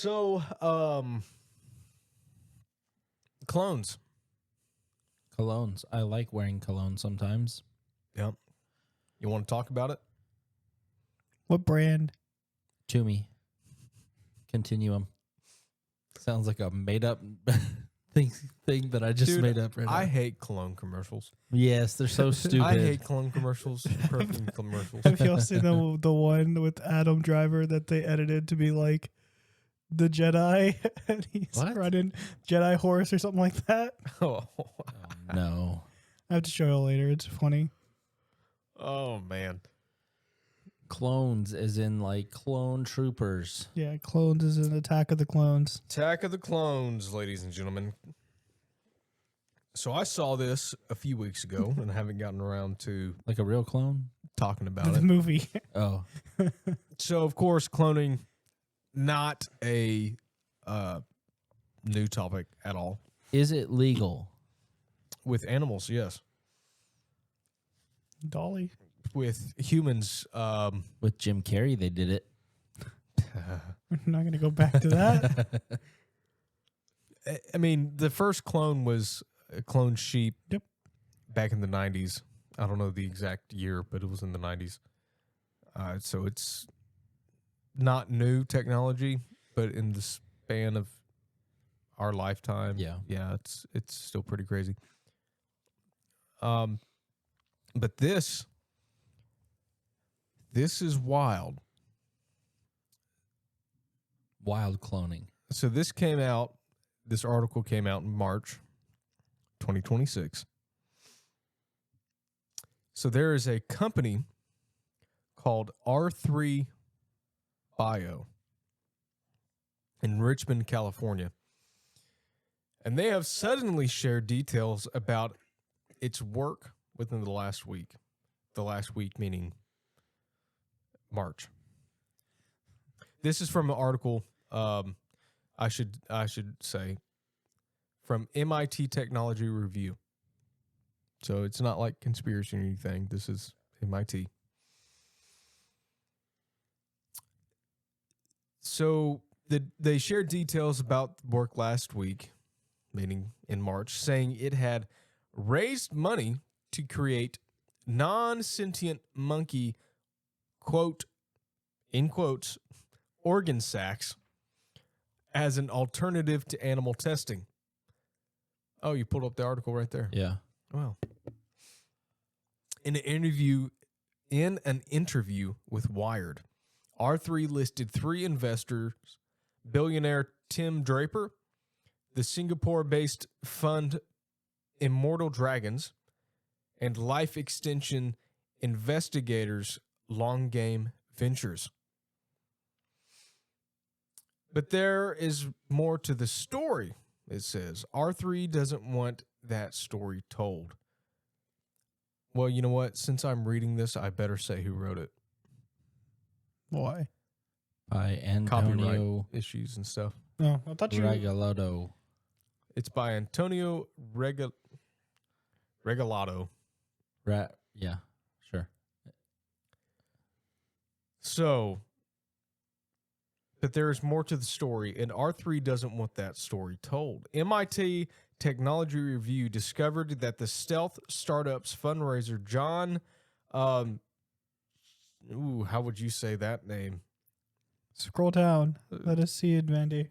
So, clones. Colognes. I like wearing cologne sometimes. Yep. You want to talk about it? What brand? Toomey. Continuum. Sounds like a made up thing that I just Dude, made up right I now. hate cologne commercials. Yes, they're so stupid. I hate cologne commercials, perfume commercials. Have y'all seen the one with Adam Driver that they edited to be like the Jedi and he's What? running Jedi horse or something like that? Oh, No. I have to show you later. It's funny. oh, man. Clones as in like clone troopers. Yeah, Clones is an Attack of the Clones. Attack of the Clones, ladies and gentlemen. So I saw this a few weeks ago and haven't gotten around to Like a real clone? talking about The it. movie. Oh. So, of course, cloning, not a new topic at all. Is it legal? With animals, yes. Dolly. With humans, With Jim Carrey, they did it. We're not going to go back to that. I mean, the first clone was a cloned sheep. Yep. Back in the 90s. I don't know the exact year, but it was in the 90s. So it's not new technology, but in the span of our lifetime, Yeah. it's still pretty crazy. But this is wild. Wild cloning. So this article came out in March 2026. So there is a company called R3 Bio in Richmond, California. And they have suddenly shared details about its work within the last week. The last week meaning March. This is from an article, I should say, from MIT Technology Review. So it's not like conspiracy or anything. This is MIT. So they shared details about work last week, meaning in March, saying it had raised money to create non-sentient monkey, quote, in quotes, organ sacs as an alternative to animal testing. Oh, you pulled up the article right there. Yeah. Wow. In an interview with Wired, R3 listed 3 investors: billionaire Tim Draper, the Singapore-based fund Immortal Dragons, and life extension investigators Long Game Ventures. But there is more to the story, it says. R3 doesn't want that story told. Well, you know what? Since I'm reading this, I better say who wrote it. Why? By Copyright Antonio issues and stuff. No, I thought you. Regalado. It's by Antonio Regalado. Yeah, sure. So, but there is more to the story, and R3 doesn't want that story told. MIT Technology Review discovered that the stealth startup's fundraiser, John, how would you say that name? Scroll down. Let us see it, Vandy.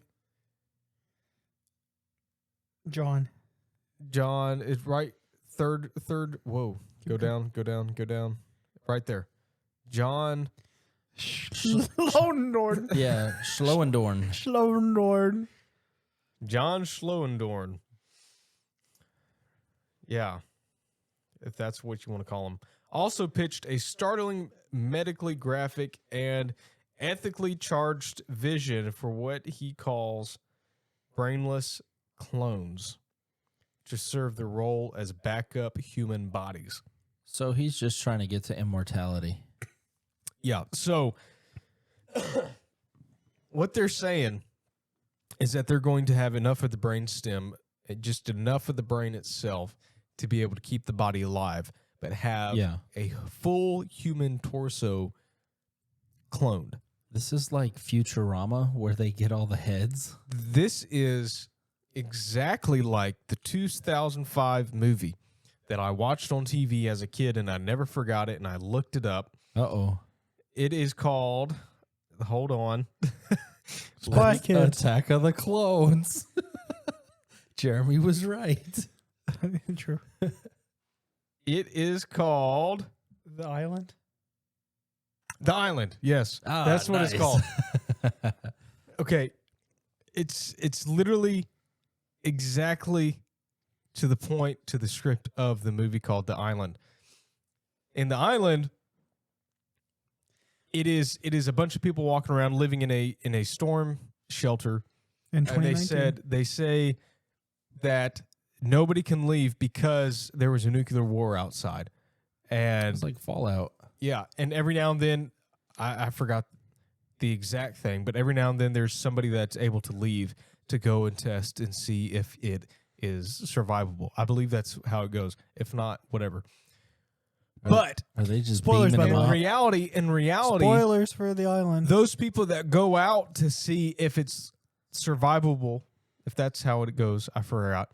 John is right. Third. Whoa. Go down. Right there. John. Schlowendorn. Yeah, Schlowendorn. Schlowendorn. John Schlowendorn. Yeah. If that's what you want to call him. Also pitched a startling medically graphic and ethically charged vision for what he calls brainless clones to serve the role as backup human bodies. So he's just trying to get to immortality. Yeah. So what they're saying is that they're going to have enough of the brain stem, just enough of the brain itself to be able to keep the body alive, but have a full human torso cloned. This is like Futurama where they get all the heads. This is exactly like the 2005 movie that I watched on TV as a kid, and I never forgot it, and I looked it up. Uh-oh. It is called, hold on. Spy Kids. Attack of the Clones. Jeremy was right. True. It is called The Island. The Island. Yes, Ah, that's what it's nice. called. Okay, it's literally exactly to the point to the script of the movie called The Island. In The Island, it is a bunch of people walking around living in a storm shelter, In and 2019. they say that nobody can leave because there was a nuclear war outside, and It's like Fallout. yeah, and every now and then, I forgot the exact thing, but every now and then there's somebody that's able to leave to go and test and see if it is survivable. I believe that's how it goes. If not, whatever. But Are they just Spoilers, beaming by them the up? in reality, Spoilers for The Island. those people that go out to see if it's survivable, if that's how it goes, I forgot.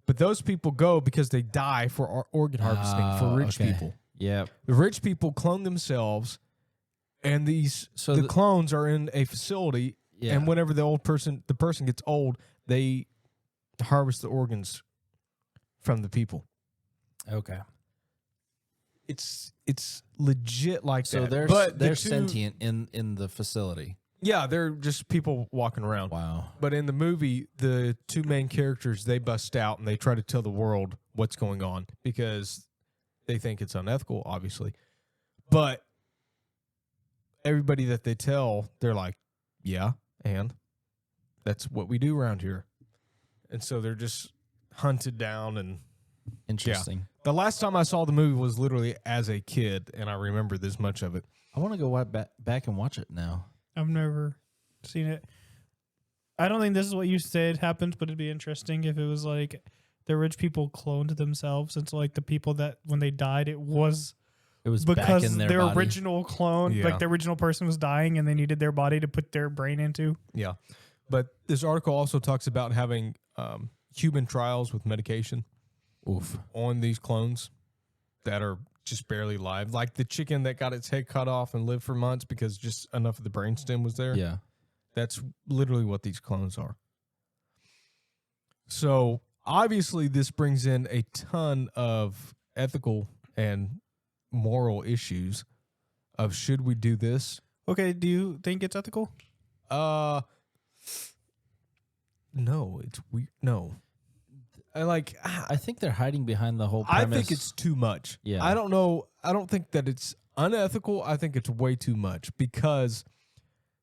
But those people go because they die for organ harvesting for rich okay. people. Yeah. The rich people clone themselves, and So the clones are in a facility. Yeah. And whenever the person gets old, they harvest the organs from the people. Okay. It's legit like So that. they're the sentient in the facility. Yeah, they're just people walking around. Wow. But in the movie, the two main characters, they bust out and they try to tell the world what's going on because they think it's unethical, obviously. But everybody that they tell, they're like, yeah, and that's what we do around here. And so they're just hunted down. And Interesting. the last time I saw the movie was literally as a kid, and I remember this much of it. I want to go back and watch it now. I've never seen it. I don't think this is what you said happens, but it'd be interesting if it was like the rich people cloned themselves. And so like the people that when they died, it was It was back because in their their body. original clone, Yeah. like the original person was dying and they needed their body to put their brain into. Yeah. But this article also talks about having human trials with medication Oof. on these clones that are just barely live. Like the chicken that got its head cut off and lived for months because just enough of the brainstem was there. Yeah. That's literally what these clones are. So obviously this brings in a ton of ethical and moral issues of should we do this? Okay, do you think it's ethical? No, it's weird. No. I think they're hiding behind the whole I premise. think it's too much. Yeah. I don't know. I don't think that it's unethical. I think it's way too much because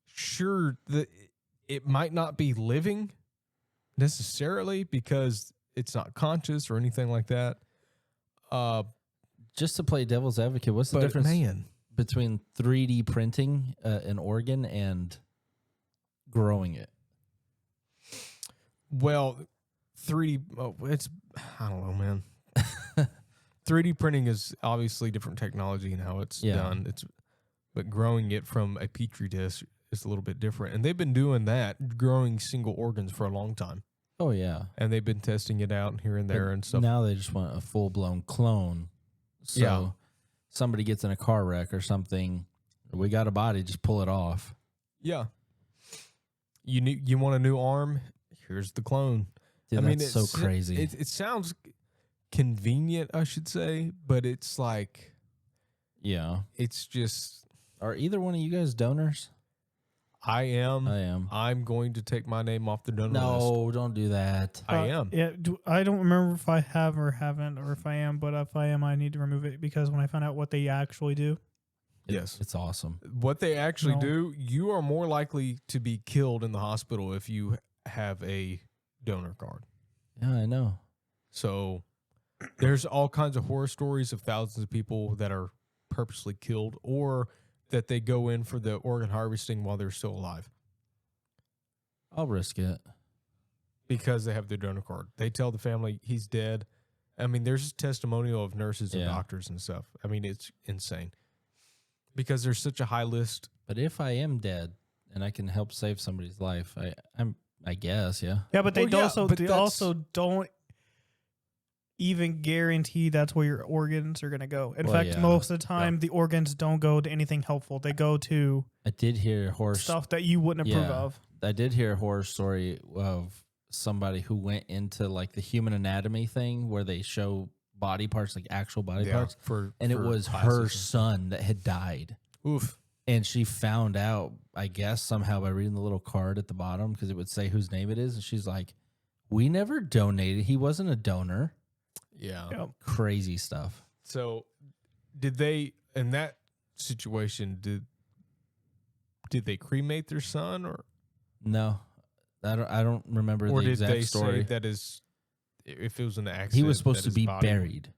sure, it might not be living necessarily because it's not conscious or anything like that. Just to play devil's advocate, what's the But difference man, between 3D printing an organ and growing it? well, 3D, it's, I don't know, man. 3D printing is obviously different technology and how it's Yeah. done. But growing it from a petri dish is a little bit different. And they've been doing that, growing single organs for a long time. Oh, yeah. And they've been testing it out here and there But and stuff. Now they just want a full-blown clone. So Yeah. somebody gets in a car wreck or something, we got a body, just pull it off. Yeah. You want a new arm? Here's the clone. Dude, I mean, that's so crazy. It sounds convenient, I should say, but it's like, yeah. it's just, Are either one of you guys donors? I am. I am. I'm going to take my name off the donor list. No, don't do that. I am. Yeah, I don't remember if I have or haven't, or if I am, but if I am, I need to remove it because when I found out what they actually do. Yes. It's awesome. What they actually No. do, you are more likely to be killed in the hospital if you have a donor card. Yeah, I know. So there's all kinds of horror stories of thousands of people that are purposely killed or that they go in for the organ harvesting while they're still alive I'll risk it. because they have their donor card. They tell the family he's dead. I mean, there's testimonial of nurses and Yeah. doctors and stuff. I mean, it's insane because there's such a high list But if I am dead and I can help save somebody's life, I guess, yeah. Yeah, but they Well, yeah, but they that's- also don't even guarantee that's where your organs are going to go. In Well, fact, yeah. most of the time, the organs don't go to anything helpful. They go to I did hear horror stuff that you wouldn't approve Yeah. of. I did hear a horror story of somebody who went into like the human anatomy thing where they show body parts, like actual body parts, and it was her son that had died. Oof. And she found out, I guess, somehow by reading the little card at the bottom because it would say whose name it is. And she's like, we never donated. He wasn't a donor. Yeah. Yep. Crazy stuff. So, did they in that situation? Did they cremate their son, or No, I don't remember or the did exact they story. say that is if it was an accident? He was supposed that to his be body- buried.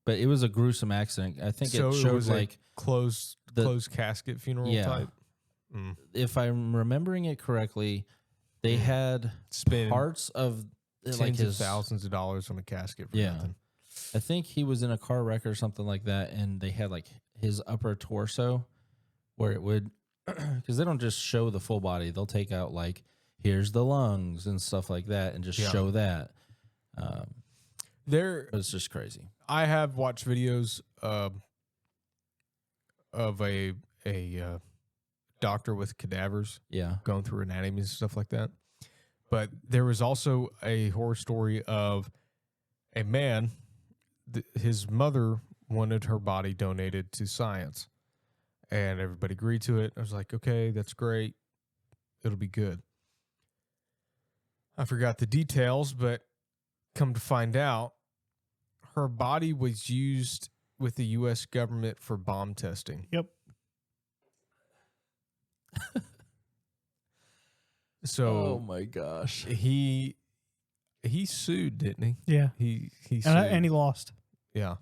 But it was a gruesome accident. I think So it it showed was a like closed casket funeral Yeah. type. Mm. if I'm remembering it correctly, they had Spend parts of tens like of his thousands of dollars on a casket for Yeah. nothing. I think he was in a car wreck or something like that, and they had like his upper torso where it would because they don't just show the full body; they'll take out like here's the lungs and stuff like that, and just Yeah. show that. There, It's just crazy. I have watched videos of a doctor with cadavers Yeah, going through anatomy and stuff like that. But there was also a horror story of a man. His mother wanted her body donated to science, and everybody agreed to it. I was like, okay, that's great. It'll be good. I forgot the details, but come to find out, her body was used with the U.S. government for bomb testing. Yep. So oh my gosh. he sued, didn't he? Yeah. He sued. And he lost. Yeah.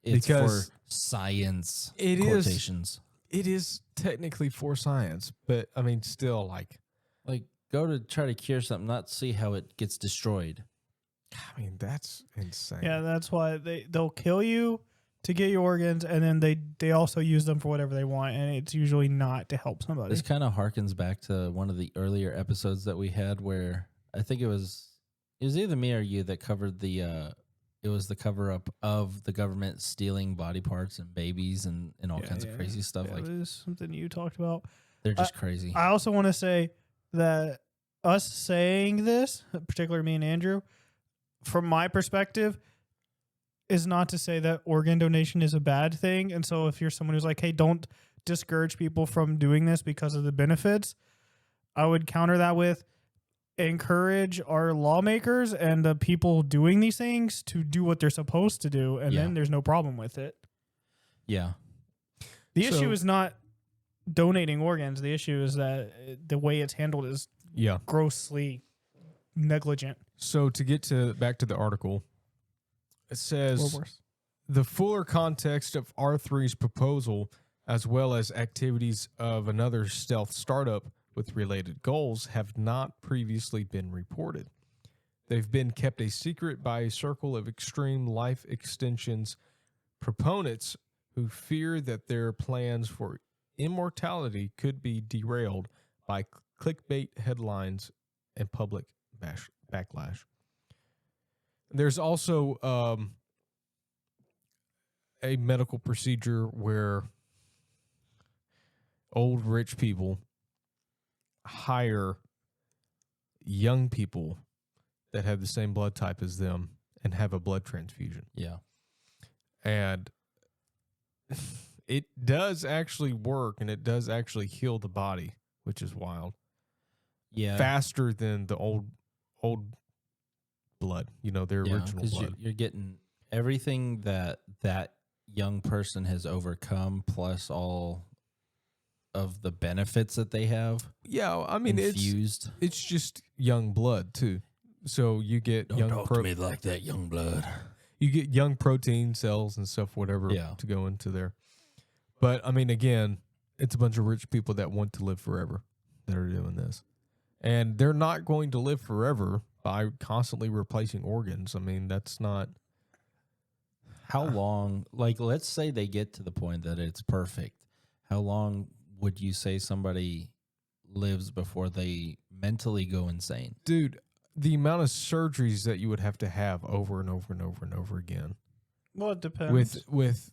It's Because for science it is- quotations. It is technically for science, but I mean, still, like, Like go to try to cure something, not see how it gets destroyed. I mean, that's insane. Yeah, that's why they'll kill you to get your organs, and then they also use them for whatever they want, and it's usually not to help somebody. This kind of harkens back to one of the earlier episodes that we had where I think it was either me or you that covered the it was the cover up of the government stealing body parts and babies and all kinds of crazy stuff. Yeah, Like it was something you talked about. they're just crazy. I also want to say that us saying this, particularly me and Andrew, from my perspective, is not to say that organ donation is a bad thing. And so if you're someone who's like, hey, don't discourage people from doing this because of the benefits, I would counter that with encourage our lawmakers and the people doing these things to do what they're supposed to do. And Yeah. then there's no problem with it. Yeah. The So- issue is not donating organs. The issue is that the way it's handled is Yeah. grossly negligent. So to get back to the article, it Or says worse. the fuller context of R3's proposal, as well as activities of another stealth startup with related goals, have not previously been reported. They've been kept a secret by a circle of extreme life extensions proponents who fear that their plans for immortality could be derailed by clickbait headlines and public backlash. There's also a medical procedure where old rich people hire young people that have the same blood type as them and have a blood transfusion. Yeah. And it does actually work, and it does actually heal the body, which is wild. Yeah. Faster than the old blood, their original because blood. you're getting everything that young person has overcome plus all of the benefits that they have Yeah, I mean infused. it's just young blood too. So you get like that, young blood. you get young protein cells and stuff, whatever, Yeah. to go into there. But I mean, again, it's a bunch of rich people that want to live forever that are doing this, and they're not going to live forever by constantly replacing organs. I mean, that's not. How long, like, let's say they get to the point that it's perfect. how long would you say somebody lives before they mentally go insane? Dude, the amount of surgeries that you would have to have over and over and over and over again Well, it depends. with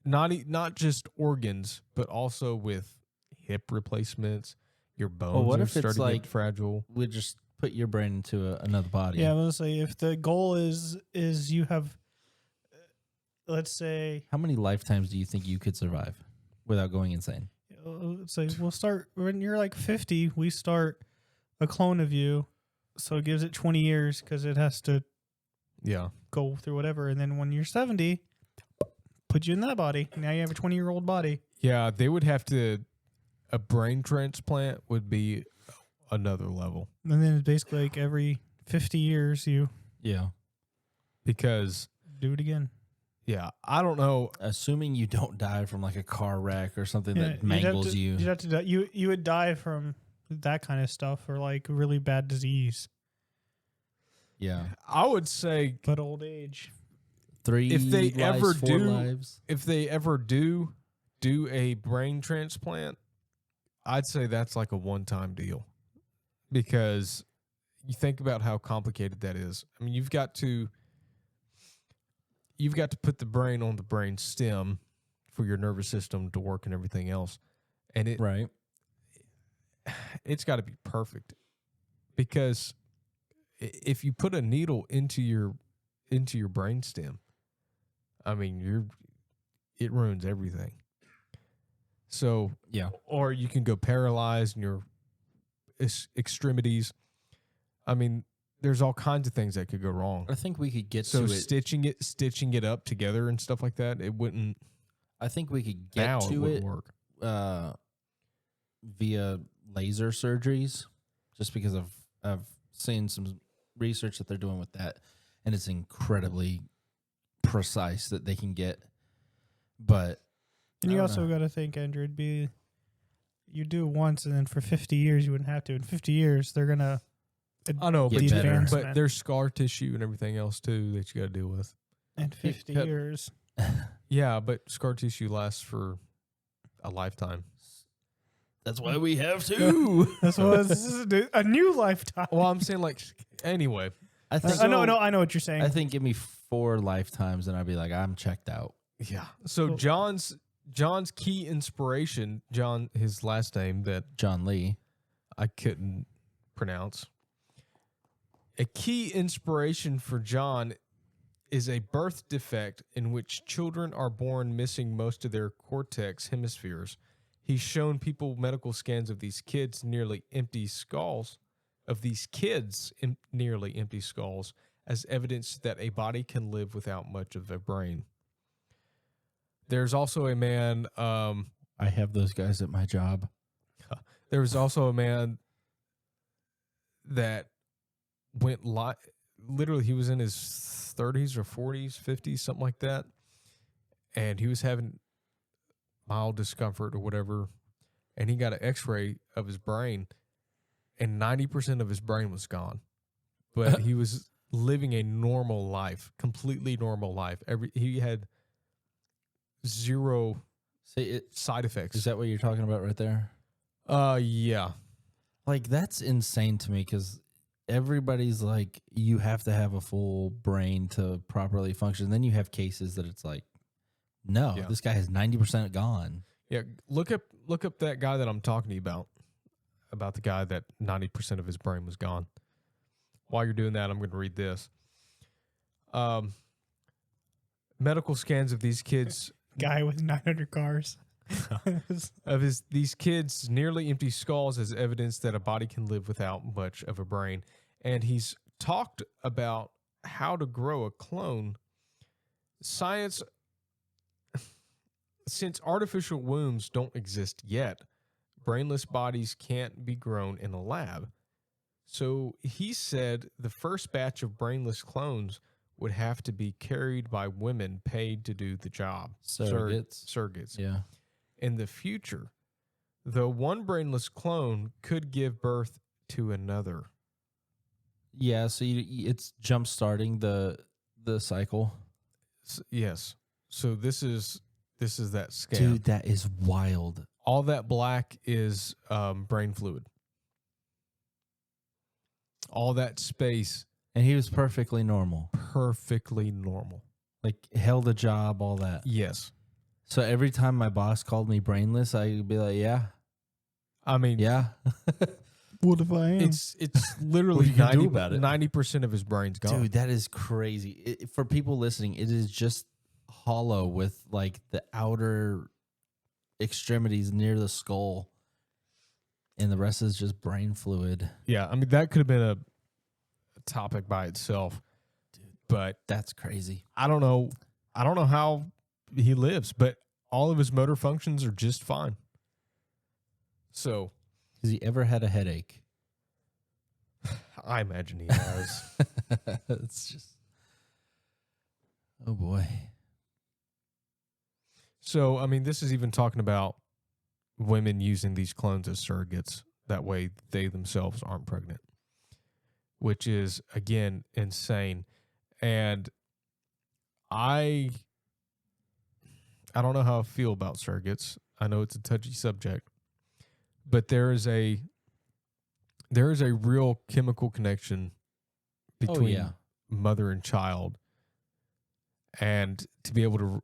not just organs, but also with hip replacements. Your bones what are if it's starting to like- get fragile. We just put your brain into another body. Yeah, I was gonna say if the goal is you have, let's say, How many lifetimes do you think you could survive without going insane? let's say we'll start when you're like 50. We start a clone of you, so it gives it 20 years because it has to Yeah. go through whatever, and then when you're 70, put you in that body. Now you have a 20-year-old body. Yeah, they would have to. A brain transplant would be another level And then it's basically like every 50 years you Yeah. because, do it again. yeah, I don't know. Assuming you don't die from like a car wreck or something that you'd have mangles to- you. You'd have to die. You would die from that kind of stuff or like really bad disease, Yeah. I would say but old age. 3 If they lives, ever 4 do- lives. if they ever do a brain transplant, I'd say that's like a one-time deal because you think about how complicated that is. I mean, you've got to put the brain on the brain stem for your nervous system to work and everything else. And Right. it's got to be perfect because if you put a needle into your brain stem, I mean, it ruins everything. So, Yeah. or you can go paralyzed in your extremities. I mean, there's all kinds of things that could go wrong. I think we could get So to it. stitching it up together and stuff like that, it wouldn't. I think we could Now get it to wouldn't it work. via laser surgeries, just because I've seen some research that they're doing with that, and it's incredibly precise that they can get. But And I you don't also know. got to think, Andrew, it'd be you do it once, and then for 50 years you wouldn't have to. In 50 years, they're gonna. I know, Get but, better. advancement. but there's scar tissue and everything else too that you got to deal with. In 50 cut- years, Yeah, but scar tissue lasts for a lifetime. that's why we have to. this is a new lifetime. Well, I'm saying like anyway. I think I know what you're saying. I think give me 4 lifetimes and I'd be like, I'm checked out. Yeah. So Cool. John's key inspiration, John, his last name that John Lee. I couldn't pronounce. A key inspiration for John is a birth defect in which children are born missing most of their cortex hemispheres. He's shown people medical scans of these kids nearly empty skulls, nearly empty skulls, as evidence that a body can live without much of a brain. There's also a man. I have those guys at my job. There was also a man that went literally he was in his 30s or 40s, 50s, something like that. And he was having mild discomfort or whatever. And he got an x-ray of his brain and 90% of his brain was gone. But he was living a normal life, completely normal life. He had 0 See, side effects. is that what you're talking about right there? Yeah. Like, that's insane to me because everybody's like, you have to have a full brain to properly function. Then you have cases that it's like, no, Yeah. this guy has 90% gone. Yeah, look up that guy that I'm talking to you about the guy that 90% of his brain was gone. While you're doing that, I'm going to read this. Medical scans of these kids Guy with 900 cars. these kids' nearly empty skulls as evidence that a body can live without much of a brain. And he's talked about how to grow a clone. Science, since artificial wombs don't exist yet, brainless bodies can't be grown in a lab. So he said the first batch of brainless clones would have to be carried by women paid to do the job. Surrogates. Surrogates. Yeah. In the future, though one brainless clone could give birth to another. Yeah. So it's jump starting the cycle. Yes. So this is that scam. Dude, that is wild. All that black is brain fluid. All that space, And he was perfectly normal. perfectly normal. Like held a job, all that. Yes. So every time my boss called me brainless, I'd be like, yeah, I mean, yeah. What if I am? it's literally you gonna do about it? 90% of his brain's gone. Dude, that is crazy. For people listening, it is just hollow with like the outer extremities near the skull. And the rest is just brain fluid. Yeah, I mean, that could have been a topic by itself. But That's crazy. I don't know how he lives, but all of his motor functions are just fine. So Has he ever had a headache? I imagine he has. It's just, oh boy. So, I mean, this is even talking about women using these clones as surrogates. That way they themselves aren't pregnant, which is, again, insane. And I don't know how I feel about surrogates. I know it's a touchy subject, but there is a real chemical connection between mother and child, and to be able to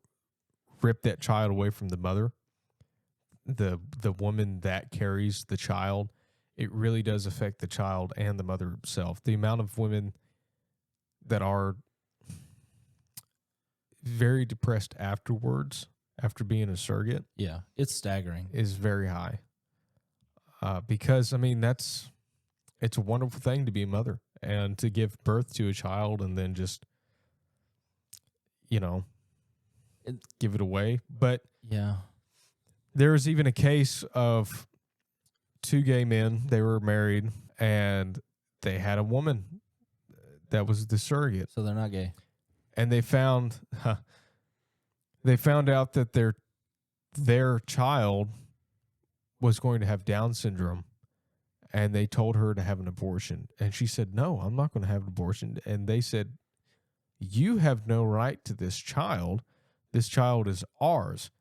rip that child away from the mother, the woman that carries the child, it really does affect the child and the mother herself. The amount of women that are very depressed afterwards, after being a surrogate, Yeah, it's staggering. is very high. Because, I mean, it's a wonderful thing to be a mother and to give birth to a child and then just, give it away. But Yeah. there was even a case of two gay men. They were married and they had a woman that was the surrogate. So they're not gay. And they found out that their child was going to have Down syndrome, and they told her to have an abortion. And she said, "No, I'm not going to have an abortion." And they said, "You have no right to this child. This child is ours."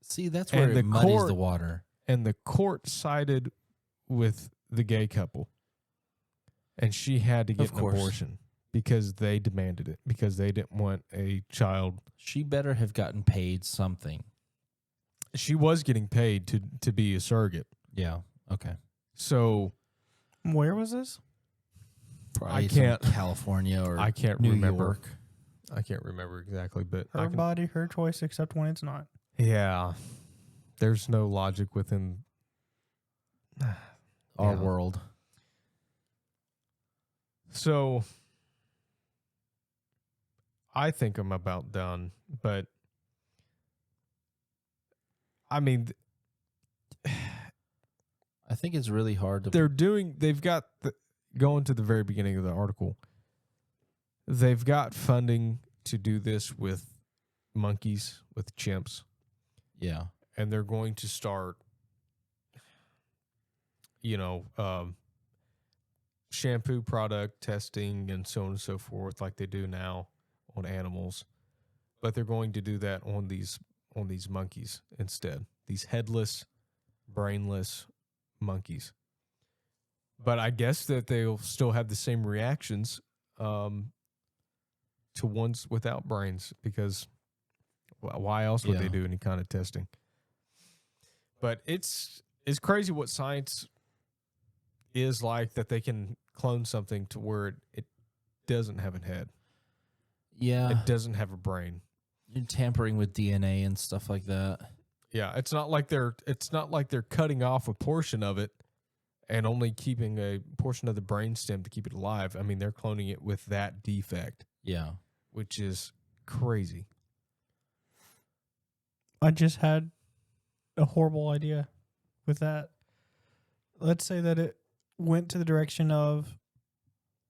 See, that's where And it the muddies court- the water. And the court sided with the gay couple. And she had to get Of an course. abortion because they demanded it, because they didn't want a child. She better have gotten paid something. She was getting paid to be a surrogate. Yeah. Okay. So Where was this? Probably can't- California or I can't New remember. York. I can't remember exactly, but Her body, her choice, except when it's not. yeah, there's no logic within Our Yeah. world. So I think I'm about done, but I mean, I think it's really hard to. they've got going to the very beginning of the article. They've got funding to do this with monkeys, with chimps, Yeah. and they're going to start, shampoo product testing and so on and so forth, like they do now on animals. But they're going to do that on these monkeys instead. These headless, brainless monkeys. But I guess that they'll still have the same reactions to ones without brains, because why else would they Yeah. do any kind of testing? But it's crazy what science is like, that they can clone something to where it doesn't have a head. Yeah. It doesn't have a brain. You're tampering with DNA and stuff like that. Yeah, it's not like they're cutting off a portion of it and only keeping a portion of the brainstem to keep it alive. I mean, they're cloning it with that defect, Yeah. which is crazy. I just had a horrible idea with that. Let's say that it went to the direction of,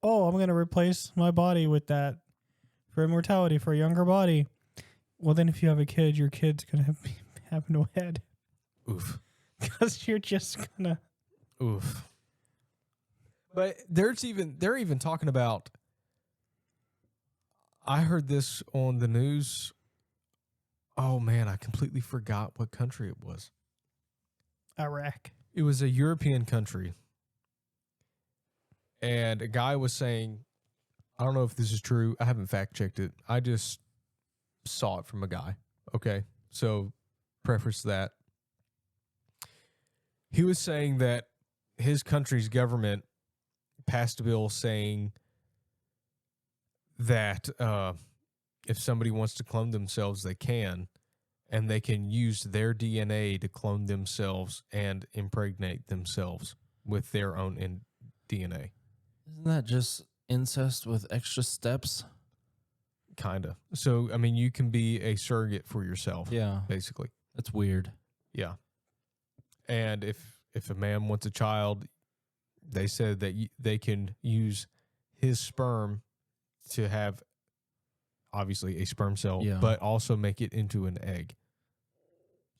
oh, I'm going to replace my body with that for immortality, for a younger body. Well, then if you have a kid, your kid's going to have no head. Oof. Because you're just going to. Oof. But they're even talking about, I heard this on the news. Oh man, I completely forgot what country it was. Iraq. It was a European country. And a guy was saying, I don't know if this is true. I haven't fact checked it. I just saw it from a guy. Okay. So preface that. He was saying that his country's government passed a bill saying that if somebody wants to clone themselves, they can, and they can use their DNA to clone themselves and impregnate themselves with their own DNA. Isn't that just incest with extra steps? Kinda. So, I mean, you can be a surrogate for yourself. Yeah. Basically. That's weird. Yeah. And if a man wants a child, they said that they can use his sperm to have, obviously, a sperm cell, Yeah. but also make it into an egg.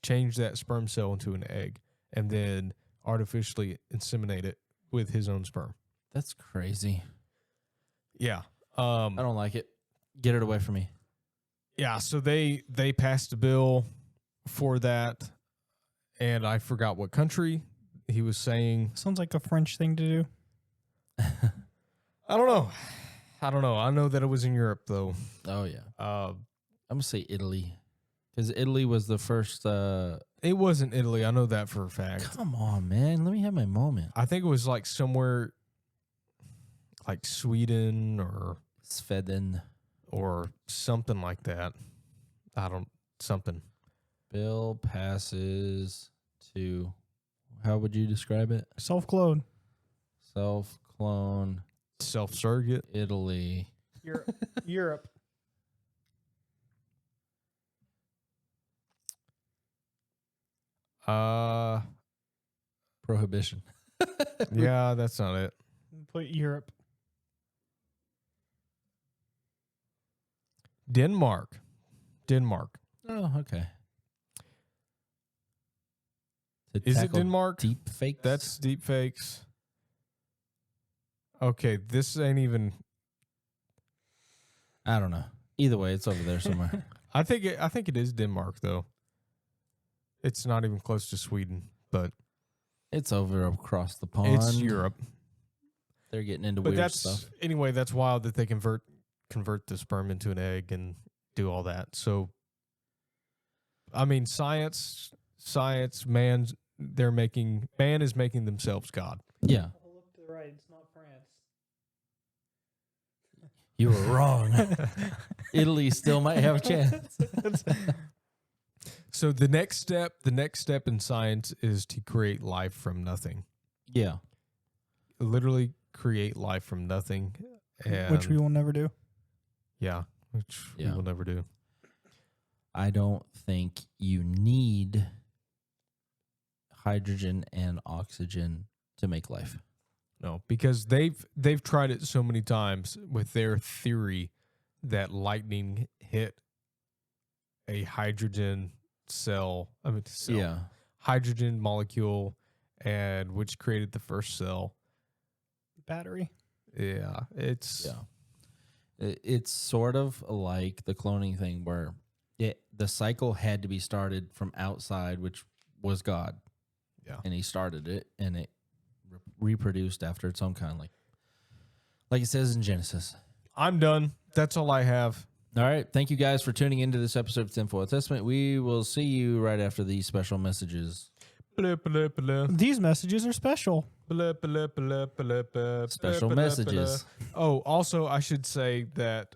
Change that sperm cell into an egg, and then artificially inseminate it with his own sperm. That's crazy. Yeah. I don't like it. Get it away from me. Yeah, so they passed a bill for that, and I forgot what country. He was saying, Sounds like a French thing to do. I don't know. I know that it was in Europe, though. Oh, yeah. Uh, I'm going to say Italy. Because Italy was the first. it wasn't Italy. I know that for a fact. Come on, man. Let me have my moment. I think it was like somewhere like Sweden Sveden. or something like that. Something. Bill passes to. How would you describe it? Self-clone. Self-clone. Self-surrogate. Italy. Europe. Prohibition. Yeah, that's not it. Put Europe. Denmark. Oh, okay. To Is it tackle Denmark? Deep fakes? That's deep fakes. Okay, this ain't even. I don't know. Either way, it's over there somewhere. I think it is Denmark though. It's not even close to Sweden, but It's over across the pond. it's Europe. They're getting into But weird that's stuff. anyway. That's wild that they convert the sperm into an egg and do all that. So, I mean, science, man is making themselves God. Yeah. Look to the right. It's not France. You were wrong. Italy still might have a chance. So the next step in science is to create life from nothing. Yeah. Literally create life from nothing, and Which we will never do. yeah, which we Yeah. will never do. I don't think you need hydrogen and oxygen to make life. No, because they've tried it so many times with their theory that lightning hit a hydrogen hydrogen molecule, and which created the first cell. Battery. Yeah, it's It's sort of like the cloning thing where the cycle had to be started from outside, which was God. Yeah. And he started it, and it reproduced after its own kind, like it says in Genesis. I'm done. That's all I have. All right. Thank you guys for tuning into this episode of Tinfoil Testament. We will see you right after these special messages. Blah, blah, blah. These messages are special. Blah, blah, blah, blah, blah, Special blah, blah, messages. blah. Oh, also, I should say that,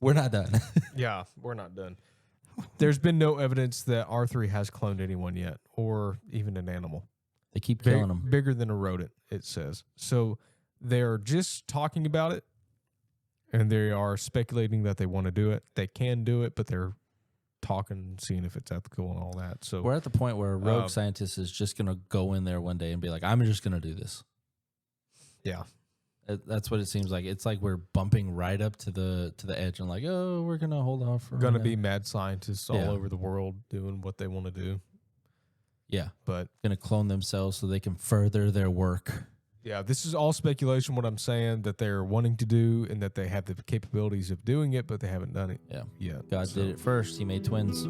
We're not done. yeah, we're not done. There's been no evidence that R3 has cloned anyone yet, or even an animal. They keep killing them. Bigger than a rodent, it says. So they're just talking about it, and they are speculating that they want to do it. They can do it, but they're talking, seeing if it's ethical and all that. So We're at the point where a rogue scientist is just going to go in there one day and be like, I'm just going to do this. yeah. That's what it seems like. It's like we're bumping right up to the edge and like, oh, we're going to hold off. For Going to be mad scientists all Yeah. over the world doing what they want to do. Yeah. But Going to clone themselves so they can further their work. yeah, this is all speculation, what I'm saying, that they're wanting to do and that they have the capabilities of doing it, but they haven't done it Yeah. yet. God did it first. He made twins.